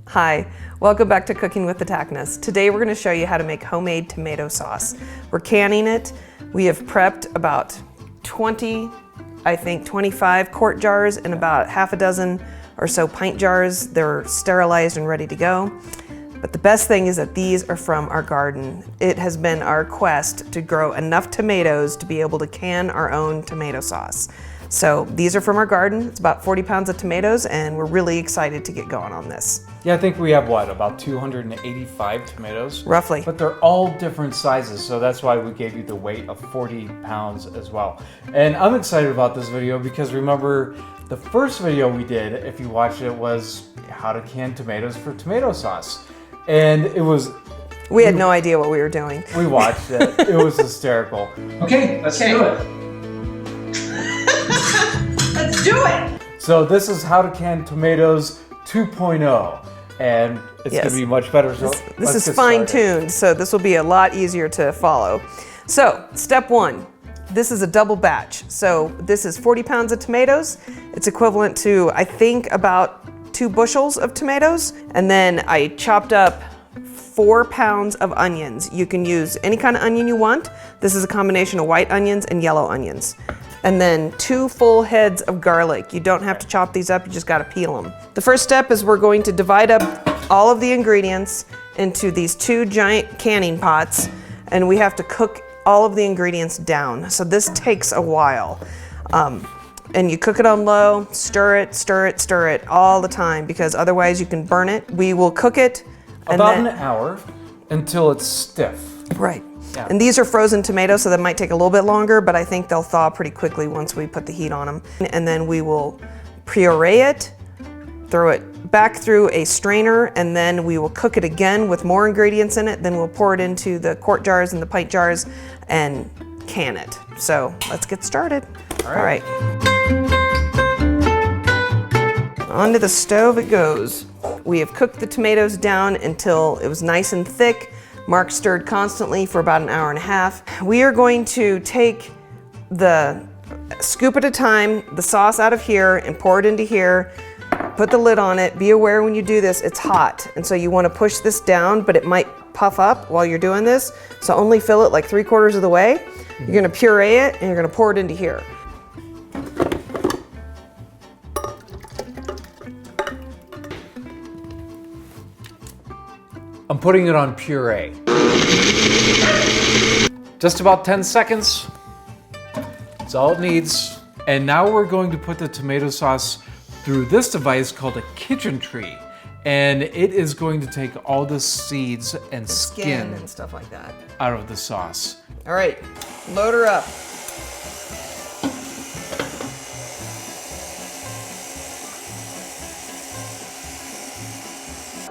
Hi, welcome back to Cooking with the Tachnas. Today we're going to show you how to make homemade tomato sauce. We're canning it. We have prepped about 25 quart jars and about half a dozen or so pint jars. They're sterilized and ready to go. But the best thing is that these are from our garden. It has been our quest to grow enough tomatoes to be able to can our own tomato sauce. So these are from our garden. It's about 40 pounds of tomatoes, and we're really excited to get going on this. Yeah, I think we have about 285 tomatoes? Roughly. But they're all different sizes, so that's why we gave you the weight of 40 pounds as well. And I'm excited about this video because remember, the first video we did, if you watched it, was how to can tomatoes for tomato sauce. And it was... We had no idea what we were doing. We watched it. It was hysterical. Okay, let's do it. Let's do it! So this is how to can tomatoes 2.0, and it's going to be much better. So this is fine-tuned, so this will be a lot easier to follow. So step one, this is a double batch. So this is 40 pounds of tomatoes. It's equivalent to, I think, about 2 bushels of tomatoes. And then I chopped up 4 pounds of onions. You can use any kind of onion you want. This is a combination of white onions and yellow onions. And then 2 full heads of garlic. You don't have to chop these up, you just gotta peel them. The first step is we're going to divide up all of the ingredients into these 2 giant canning pots, and we have to cook all of the ingredients down. So this takes a while. And you cook it on low, stir it all the time, because otherwise you can burn it. We will cook it about an hour until it's stiff. Right. Yeah. And these are frozen tomatoes, so that might take a little bit longer, but I think they'll thaw pretty quickly once we put the heat on them. And then we will puree it, throw it back through a strainer, and then we will cook it again with more ingredients in it. Then we'll pour it into the quart jars and the pint jars and can it. So let's get started. All right. Onto the stove it goes. We have cooked the tomatoes down until it was nice and thick. Mark stirred constantly for about an hour and a half. We are going to take the scoop at a time, the sauce out of here and pour it into here. Put the lid on it. Be aware when you do this, it's hot. And so you want to push this down, but it might puff up while you're doing this. So only fill it like 3/4 of the way. You're going to puree it and you're going to pour it into here. I'm putting it on puree. Just about 10 seconds. That's all it needs. And now we're going to put the tomato sauce through this device called a kitchen tree. And it is going to take all the seeds and skin and stuff like that out of the sauce. All right, load her up.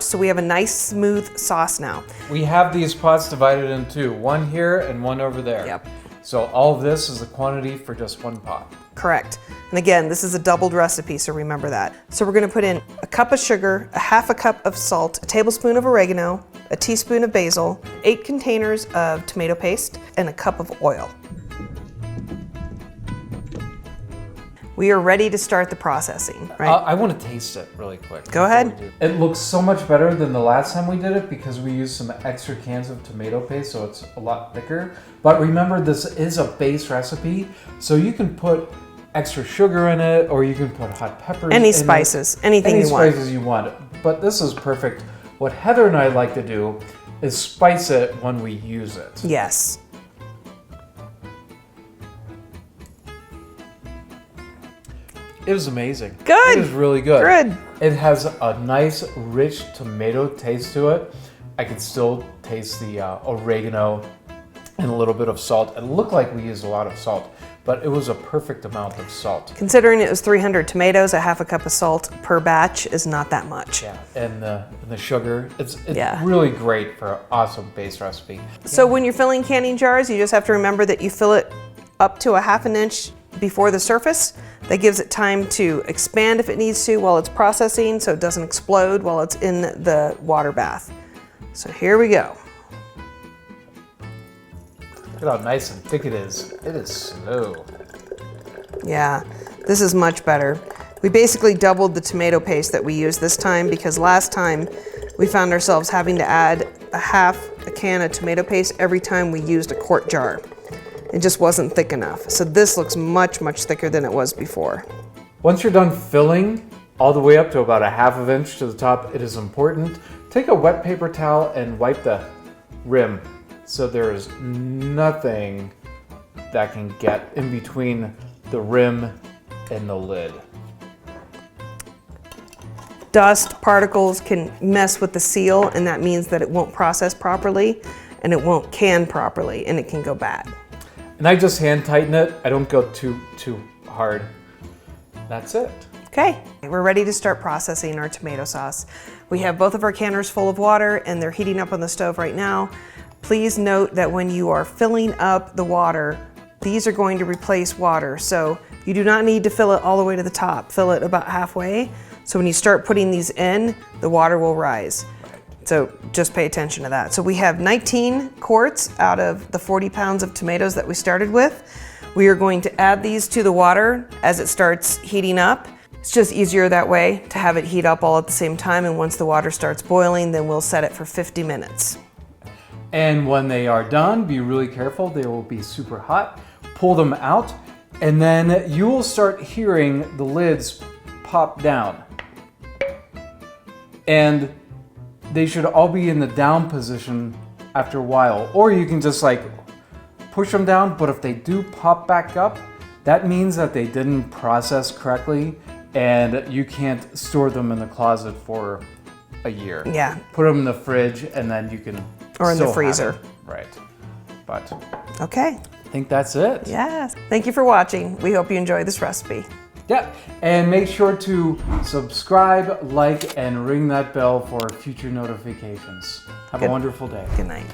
So we have a nice smooth sauce now. We have these pots divided in 2, one here and one over there. Yep. So all of this is the quantity for just 1 pot. Correct. And again, this is a doubled recipe, so remember that. So we're gonna put in a cup of sugar, a half a cup of salt, a tablespoon of oregano, a teaspoon of basil, 8 containers of tomato paste, and a cup of oil. We are ready to start the processing, right? I want to taste it really quick. Go ahead. It looks so much better than the last time we did it because we used some extra cans of tomato paste, so it's a lot thicker. But remember, this is a base recipe, so you can put extra sugar in it, or you can put hot peppers Any in spices, it. anything you want. Any spices you want. But this is perfect. What Heather and I like to do is spice it when we use it. Yes. It was amazing. Good. It was really good. Good. It has a nice, rich tomato taste to it. I can still taste the oregano and a little bit of salt. It looked like we used a lot of salt, but it was a perfect amount of salt. Considering it was 300 tomatoes, a half a cup of salt per batch is not that much. Yeah, and the sugar, it's Yeah. really great for an awesome base recipe. So when you're filling canning jars, you just have to remember that you fill it up to a ½ inch before the surface. That gives it time to expand if it needs to while it's processing, so it doesn't explode while it's in the water bath. So here we go. Look at how nice and thick it is. It is slow. Yeah, this is much better. We basically doubled the tomato paste that we used this time because last time we found ourselves having to add a half a can of tomato paste every time we used a quart jar. It just wasn't thick enough. So this looks much, much thicker than it was before. Once you're done filling all the way up to about a half of inch to the top, it is important. Take a wet paper towel and wipe the rim so there is nothing that can get in between the rim and the lid. Dust particles can mess with the seal, and that means that it won't process properly and it won't can properly, and it can go bad. And I just hand tighten it. I don't go too hard. That's it. Okay, we're ready to start processing our tomato sauce. We have both of our canners full of water and they're heating up on the stove right now. Please note that when you are filling up the water, these are going to replace water. So you do not need to fill it all the way to the top. Fill it about halfway. So when you start putting these in, the water will rise. So just pay attention to that. So we have 19 quarts out of the 40 pounds of tomatoes that we started with. We are going to add these to the water as it starts heating up. It's just easier that way to have it heat up all at the same time, and once the water starts boiling, then we'll set it for 50 minutes. And when they are done, be really careful. They will be super hot. Pull them out, and then you will start hearing the lids pop down. And they should all be in the down position after a while, or you can just like push them down, but if they do pop back up, that means that they didn't process correctly and you can't store them in the closet for a year. Yeah. Put them in the fridge and then you can Or in the still have freezer. it. Right. But Okay. I think that's it. Yes. Thank you for watching. We hope you enjoyed this recipe. Yeah. And make sure to subscribe, like, and ring that bell for future notifications. Have a wonderful day. Good night.